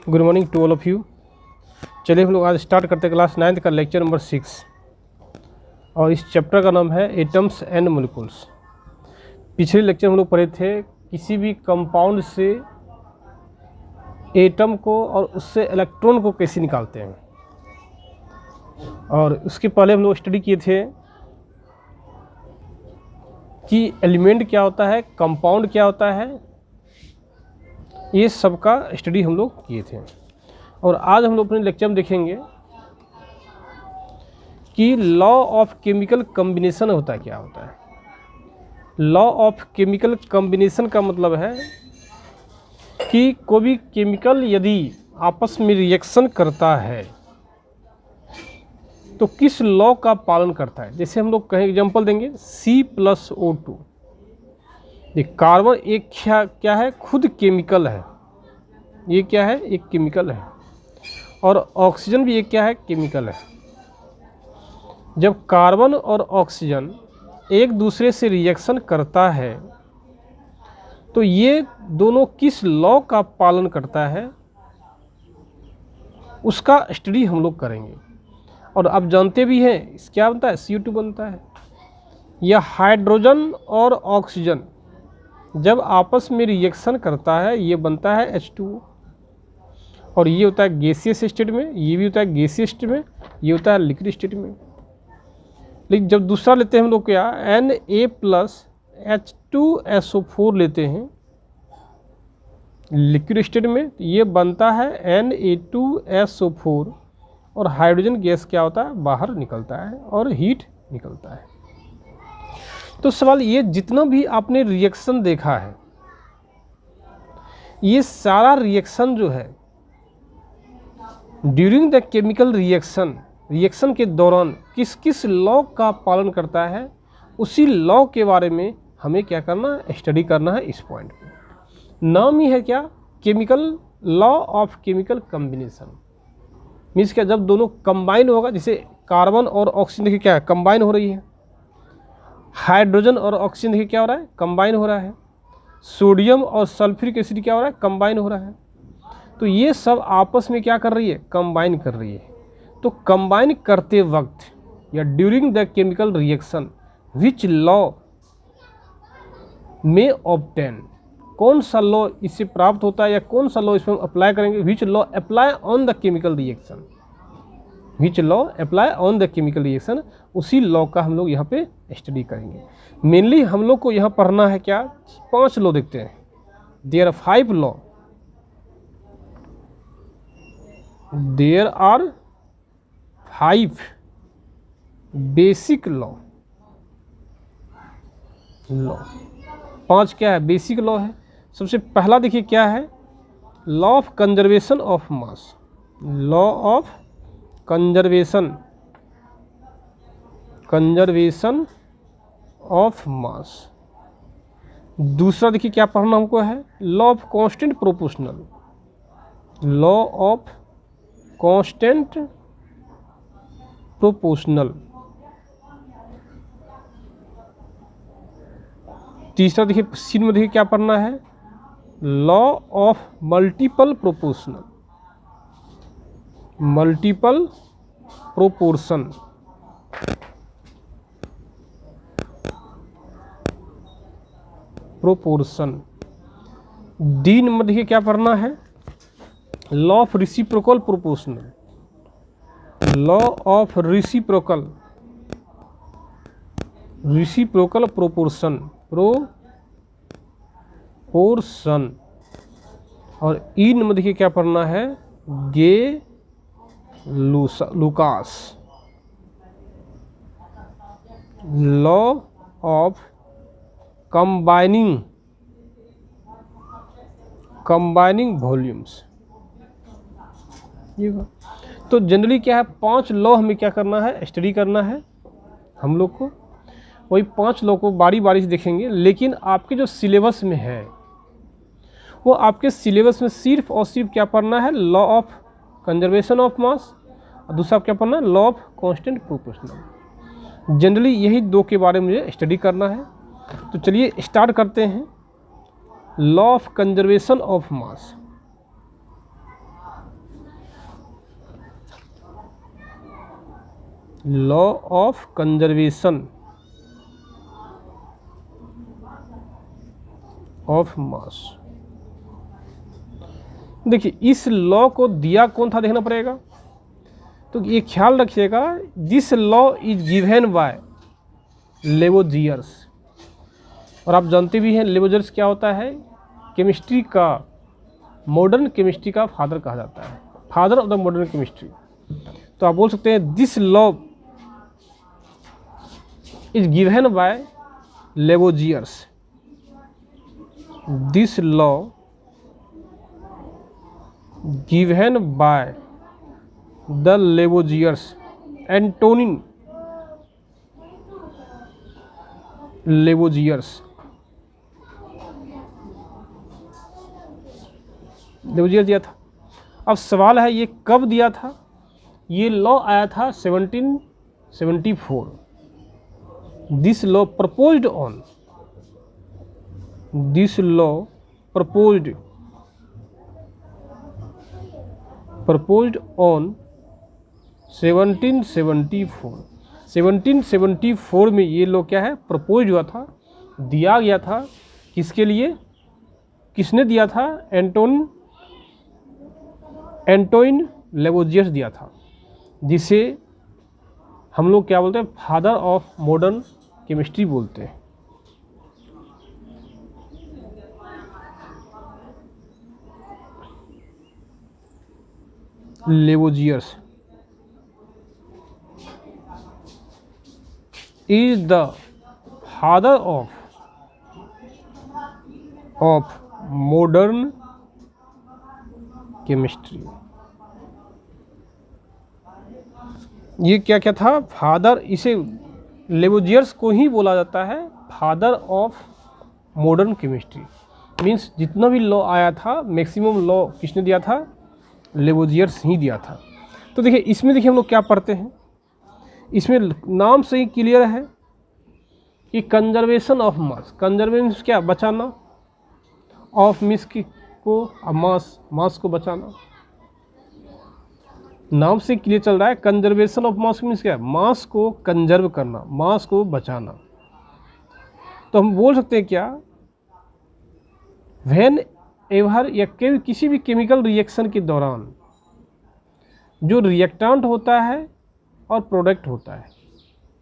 Good morning to all of you. चलिए हम लोग आज स्टार्ट करते हैं क्लास 9th का लेक्चर नंबर 6 और इस चैप्टर का नाम है एटम्स एंड मोलिक्यूल्स। पिछले लेक्चर हम लोग पढ़े थे किसी भी कंपाउंड से एटम को और उससे इलेक्ट्रॉन को कैसे निकालते हैं, और उसके पहले हम लोग स्टडी किए थे कि एलिमेंट क्या होता है, कंपाउंड क्या होता है, ये सब का स्टडी हम लोग किए थे। और आज हम लोग अपने लेक्चर में देखेंगे कि लॉ ऑफ केमिकल कॉम्बिनेशन होता है, क्या होता है। लॉ ऑफ केमिकल कॉम्बिनेशन का मतलब है कि कोई भी केमिकल यदि आपस में रिएक्शन करता है तो किस लॉ का पालन करता है। जैसे हम लोग कहें, एग्जांपल देंगे C+O2। ये कार्बन एक क्या है, खुद केमिकल है, ये क्या है, एक केमिकल है, और ऑक्सीजन भी एक क्या है, केमिकल है। जब कार्बन और ऑक्सीजन एक दूसरे से रिएक्शन करता है तो ये दोनों किस लॉ का पालन करता है उसका स्टडी हम लोग करेंगे। और आप जानते भी हैं क्या बनता है, CO2 बनता है। यह हाइड्रोजन और ऑक्सीजन जब आपस में रिएक्शन करता है ये बनता है H2O, और ये होता है गैसियस स्टेट में, ये भी होता है गैसियस स्टेट में, ये होता है लिक्विड स्टेट में। लेकिन जब दूसरा लेते हैं हम लोग क्या, Na+H2SO4 लेते हैं लिक्विड स्टेट में, ये बनता है Na2SO4, और हाइड्रोजन गैस क्या होता है, बाहर निकलता है और हीट निकलता है। तो सवाल ये, जितना भी आपने रिएक्शन देखा है ये सारा रिएक्शन जो है ड्यूरिंग द केमिकल रिएक्शन के दौरान किस किस लॉ का पालन करता है, उसी लॉ के बारे में हमें क्या करना है, स्टडी करना है। इस पॉइंट पे नाम ही है क्या, chemical law of chemical combination. Means क्या, जब दोनों कंबाइन होगा, जैसे कार्बन और ऑक्सीजन देखिए क्या है, कंबाइन हो रही है। हाइड्रोजन और ऑक्सीजन देखिए क्या हो रहा है, कंबाइन हो रहा है। सोडियम और सल्फ्यूरिक एसिड क्या हो रहा है, कंबाइन हो रहा है। तो ये सब आपस में क्या कर रही है, कंबाइन कर रही है। तो कंबाइन करते वक्त या during the chemical reaction which law में ऑब्टेन, कौन सा लॉ इससे प्राप्त होता है या कौन सा लॉ इसमें हम अप्लाई करेंगे, which law apply on the chemical reaction, which law apply on the chemical reaction, उसी लॉ का हम लोग यहाँ पे स्टडी करेंगे। मेनली हम लोग को यहाँ पढ़ना है क्या, 5 लॉ देखते हैं। There are 5 law, there are 5 basic law. 5 क्या है, बेसिक लॉ है। सबसे पहला देखिए क्या है, law of conservation of mass, law of conservation of mass. दूसरा देखिए क्या पढ़ना हमको है, law of constant proportional, law of constant proportional. तीसरा देखिए सीन में देखिए क्या पढ़ना है, law of multiple proportional, multiple proportion. D number देखिए क्या पढ़ना है, law of reciprocal proportional, law of reciprocal proportion. और ई नंबर देखिए क्या पढ़ना है, Lucas, law of combining volumes. ये तो जनरली क्या है, 5 लॉ हमें क्या करना है, स्टडी करना है हम लोग को। वही 5 लॉ को बारी बारी से देखेंगे, लेकिन आपके जो सिलेबस में है वो आपके सिलेबस में सिर्फ और सिर्फ क्या पढ़ना है, law of conservation of mass, और दूसरा क्या पढ़ना है, law of constant proportional. Generally यही 2 के बारे में मुझे स्टडी करना है। तो चलिए स्टार्ट करते हैं। Law of conservation of mass. Law of conservation of mass. देखिए इस लॉ को दिया कौन था देखना पड़ेगा। तो ये ख्याल रखिएगा, this law is given by Lavoisiers. और आप जानते भी हैं लेवोजियर्स क्या होता है, केमिस्ट्री का, मॉडर्न केमिस्ट्री का फादर कहा जाता है, father of the modern chemistry. तो आप बोल सकते हैं this law is given by Lavoisiers. This law given by the Lavoisiers, Antonin Lavoisiers। Lavoisier दिया था। अब सवाल है ये कब दिया था। ये लॉ आया था 1774। This law proposed on, this law proposed on 1774। 1774 में ये लॉ क्या है, प्रपोज हुआ था, दिया गया था। किसके लिए, किसने दिया था, एंटोइन लेवोजियस दिया था, जिसे हम लोग क्या बोलते हैं, फादर ऑफ मॉडर्न केमिस्ट्री बोलते हैं। Lavoisier is the father of modern chemistry। ये क्या क्या था, फादर, इसे लेवोजियर्स को ही बोला जाता है father of modern chemistry. Means जितना भी लॉ आया था मैक्सिमम लॉ किसने दिया था, लेवोजियर्स ही दिया था। तो देखिए इसमें देखिए हम लोग क्या पढ़ते हैं, इसमें नाम से ही क्लियर है कि कंजर्वेशन ऑफ मास। कंजर्वेशन क्या, बचाना, ऑफ मिस को, मास को बचाना। नाम से क्लियर चल रहा है कंजर्वेशन ऑफ मास मीन्स क्या, मास को कंजर्व करना, मास को बचाना। तो हम बोल सकते हैं क्या, व्हेन एवर या किसी भी केमिकल रिएक्शन के दौरान जो रिएक्टेंट होता है और प्रोडक्ट होता है,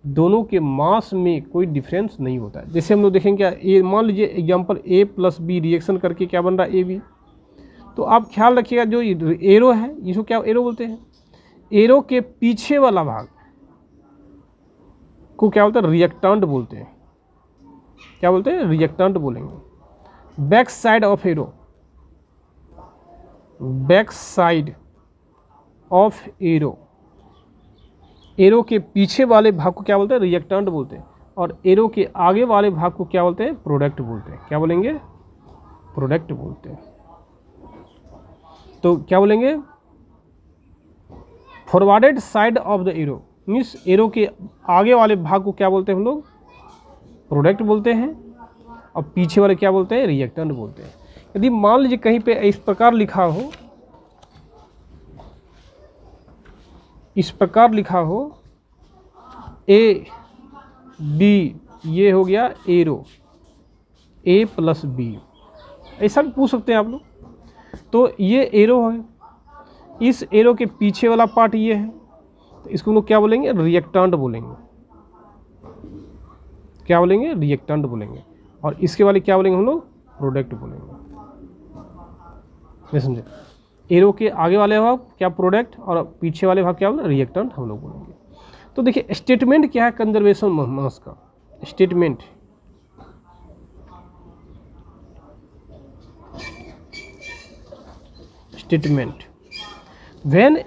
दोनों के मास में कोई डिफरेंस नहीं होता है। जैसे हम लोग देखेंगे क्या, ए मान लीजिए एग्जांपल A + B रिएक्शन करके क्या बन रहा है, AB। तो आप ख्याल रखिएगा जो एरो है, इसको क्या एरो बोलते हैं, एरो के पीछे वाला भाग को क्या बोलते हैं, रिएक्टेंट बोलते हैं। क्या बोलते हैं, रिएक्टेंट बोलेंगे। Back side of arrow, back side of arrow, arrow के पीछे वाले भाग को क्या बोलते हैं, रिएक्टेंट बोलते हैं। और एरो के आगे वाले भाग को क्या बोलते हैं, प्रोडक्ट बोलते हैं। क्या बोलेंगे, प्रोडक्ट बोलते हैं। तो क्या बोलेंगे, forwarded side of the arrow means arrow के आगे वाले भाग को क्या बोलते हैं हम लोग, प्रोडक्ट बोलते हैं। और पीछे वाले क्या बोलते हैं, रिएक्टेंट बोलते हैं। यदि मान लीजिए कहीं पे इस प्रकार लिखा हो, इस प्रकार लिखा हो A B, ये हो गया एरो A + B, ऐसा भी पूछ सकते हैं आप लोग। तो ये एरो है, इस एरो के पीछे वाला पार्ट ये है, तो इसको हम लोग क्या बोलेंगे, रिएक्टेंट बोलेंगे। क्या बोलेंगे, रिएक्टेंट बोलेंगे। और इसके वाले क्या बोलेंगे हम लोग, प्रोडक्ट बोलेंगे। नहीं समझे, एरो के आगे वाले भाग क्या, प्रोडक्ट, और पीछे वाले भाग क्या बोले, रिएक्टेंट हम लोग बोलेंगे। तो देखिए स्टेटमेंट क्या है कंजर्वेशन मास का, statement when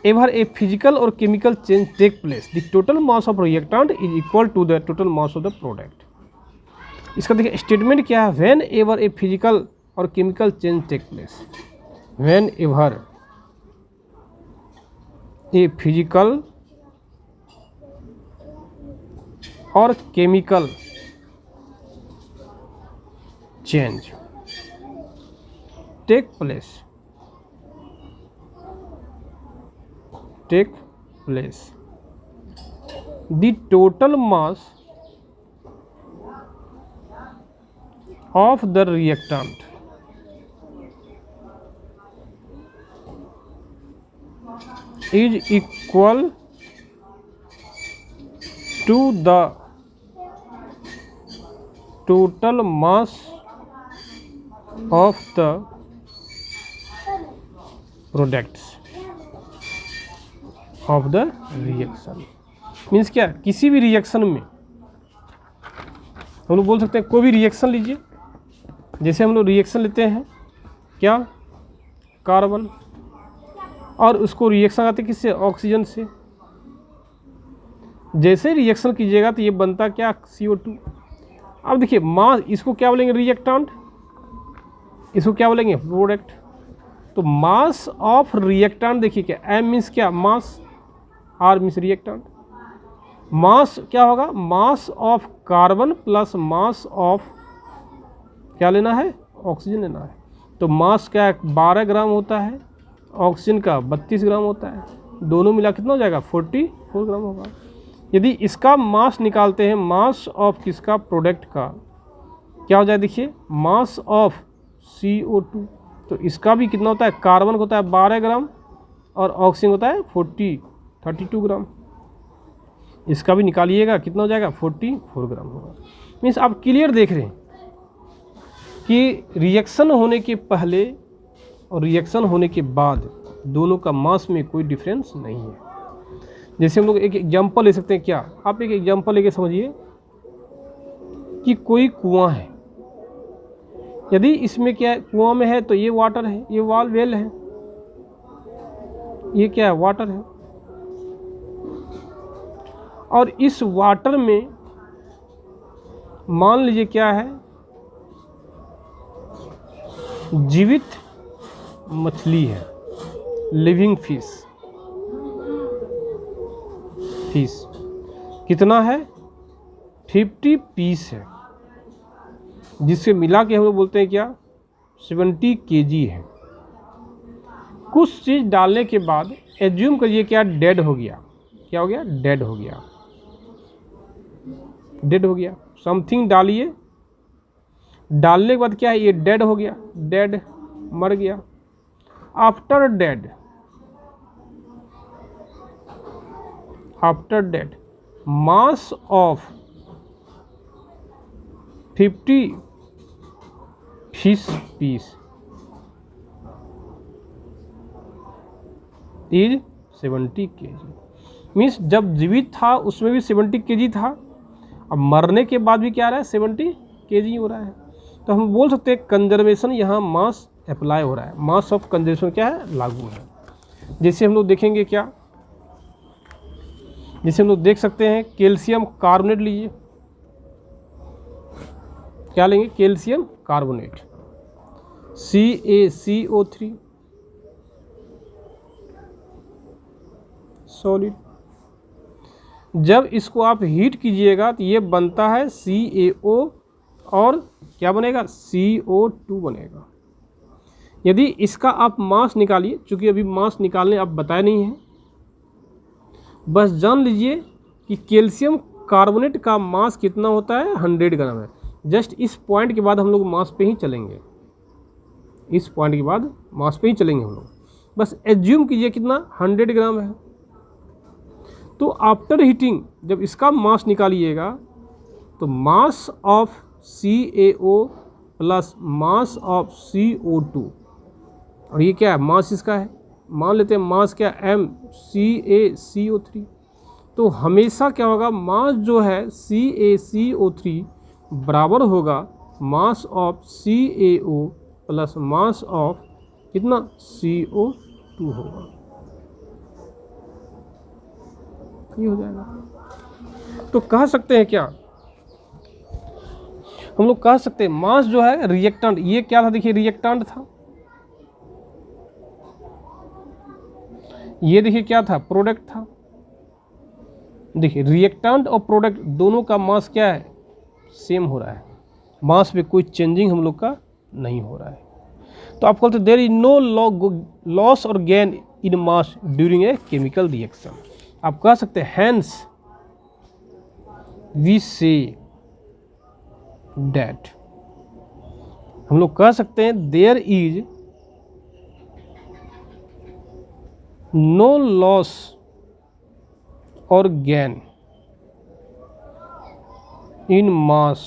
ever a physical और chemical change take place the total mass of reactant is equal to the total mass of the product. इसका देखिए स्टेटमेंट क्या है, व्हेन एवर ए फिजिकल और chemical change take place, whenever a physical और chemical change take place the total mass of the reactant is equal to the total mass of the products of the reaction। Means क्या, किसी भी reaction में हम लोग बोल सकते हैं, कोई भी रिएक्शन लीजिए, जैसे हम लोग रिएक्शन लेते हैं क्या, कार्बन, और उसको रिएक्शन आते किससे, ऑक्सीजन से। जैसे रिएक्शन कीजिएगा तो ये बनता क्या, CO2। अब देखिए मास, इसको क्या बोलेंगे, रिएक्टेंट, इसको क्या बोलेंगे, प्रोडक्ट। तो मास ऑफ रिएक्टेंट देखिए क्या, M मीन्स क्या, मास, R मीन्स रिएक्टेंट। मास क्या होगा, mass of carbon plus mass of क्या लेना है, ऑक्सीजन लेना है। तो मास क्या 12 ग्राम होता है, ऑक्सीजन का 32 ग्राम होता है, दोनों मिला कितना हो जाएगा, 44 ग्राम होगा। यदि इसका मास निकालते हैं, मास ऑफ किसका, प्रोडक्ट का, क्या हो जाए, देखिए मास ऑफ CO2। तो इसका भी कितना होता है, कार्बन का होता है 12 ग्राम और ऑक्सीजन होता है 32 ग्राम। इसका भी निकालिएगा, कितना हो जाएगा, 44 ग्राम होगा। मीन्स आप क्लियर देख रहे हैं कि रिएक्शन होने के पहले और रिएक्शन होने के बाद दोनों का मास में कोई डिफरेंस नहीं है। जैसे हम लोग एक एग्जांपल ले सकते हैं, क्या, आप एक एग्जांपल लेके समझिए कि कोई कुआं है, यदि इसमें क्या है, कुआं में है तो ये वाटर है, ये वेल है, ये क्या है, वाटर है, और इस वाटर में मान लीजिए क्या है, जीवित मछली है, लिविंग फिश कितना है, 50 पीस है, जिससे मिला के हम लोग बोलते हैं क्या, 70 kg है। कुछ चीज़ डालने के बाद एज्यूम करिए क्या, डेड हो गया, क्या हो गया, डेड हो गया। समथिंग डालिए, डालने के बाद क्या है, ये डेड हो गया, डेड, मर गया। After dead mass of 50 fish piece is 70 kg। Means जब जीवित था उसमें भी 70 kg था, अब मरने के बाद भी क्या आ रहा है, 70 kg हो रहा है। तो हम बोल सकते हैं कंजर्वेशन यहाँ मास अप्लाई हो रहा है, मास ऑफ कंजर्वेशन क्या है, लागू है। जैसे हम लोग देखेंगे क्या, जैसे हम लोग देख सकते हैं कैल्शियम कार्बोनेट लीजिए, क्या लेंगे, कैल्शियम कार्बोनेट, CaCO3 सॉलिड। जब इसको आप हीट कीजिएगा तो ये बनता है CaO और क्या बनेगा, CO2 बनेगा। यदि इसका आप मास निकालिए, चूंकि अभी मास निकालने आप बताए नहीं हैं, बस जान लीजिए कि कैल्शियम कार्बोनेट का मास कितना होता है, 100 ग्राम है। जस्ट इस पॉइंट के बाद हम लोग मास पे ही चलेंगे, इस पॉइंट के बाद मास पे ही चलेंगे हम लोग। बस एज्यूम कीजिए कितना, 100 ग्राम है। तो आफ्टर हीटिंग जब इसका मास निकालिएगा तो mass of CaO plus mass of CO2, और ये क्या है, मास इसका है, मान लेते हैं मास क्या, CaCO3। तो हमेशा क्या होगा, मास जो है CaCO3 बराबर होगा mass of CaO plus mass of कितना, CO2 होगा। ये हो जाएगा। तो कह सकते हैं क्या, हम लोग कह सकते हैं मास जो है रिएक्टेंट, ये क्या था, देखिए रिएक्टेंट था, ये देखिए क्या था, प्रोडक्ट था। देखिए रिएक्टेंट और प्रोडक्ट दोनों का मास क्या है, सेम हो रहा है, मास में कोई चेंजिंग हम लोग का नहीं हो रहा है। तो आप बोलते देयर इज नो लॉस और gain in mass during a chemical reaction. आप कह सकते हैं हैंस वी से डैट, हम लोग कह सकते हैं देयर इज नो लॉस और gain in mass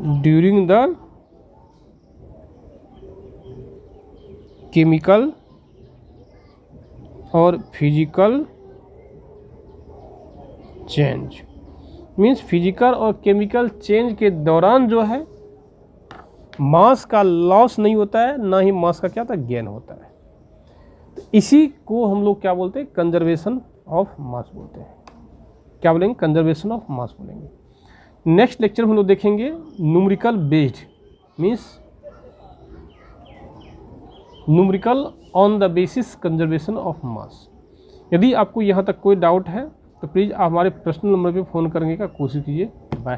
during the chemical और फिजिकल चेंज। मीन्स फिजिकल और केमिकल चेंज के दौरान जो है मास का लॉस नहीं होता है, ना ही मास का क्या होता है, गेन होता है। तो इसी को हम लोग क्या बोलते हैं, कंजर्वेशन ऑफ मास बोलते हैं। क्या बोलेंगे, कंजर्वेशन ऑफ मास बोलेंगे। नेक्स्ट लेक्चर में हम लोग देखेंगे numerical based, means numerical on the basis conservation of mass. यदि आपको यहाँ तक कोई डाउट है तो प्लीज़ आप हमारे पर्सनल नंबर पे फ़ोन करने का कोशिश कीजिए। बाय।